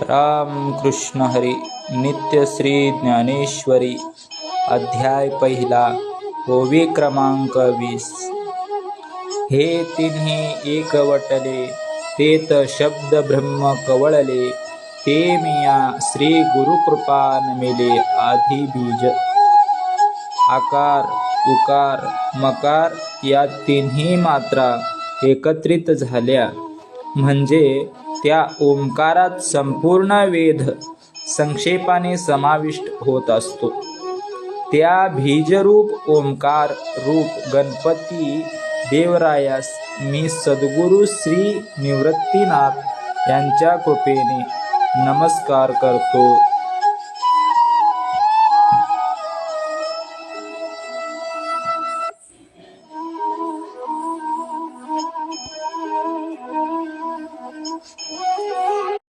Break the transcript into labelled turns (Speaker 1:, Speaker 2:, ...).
Speaker 1: राम कृष्ण हरी. नित्य श्री ज्ञानेश्वरी. अध्याय पहिला. ओवी क्रमांक 20. हे तिन्ही एकवटले, तेत शब्द ब्रह्म कवळले, ते मिया श्री गुरुकृपा नमिले आधी बीज. आकार, उकार, मकार या तिन्ही मात्रा एकत्रित झाल्या म्हणजे त्या ओंकारात संपूर्ण वेद संक्षेपाने समाविष्ट होत असतो. त्या बीजरूप ओंकार रूप गणपती देवरायास मी सद्गुरू श्री निवृत्तीनाथ यांच्या कृपेने नमस्कार करतो.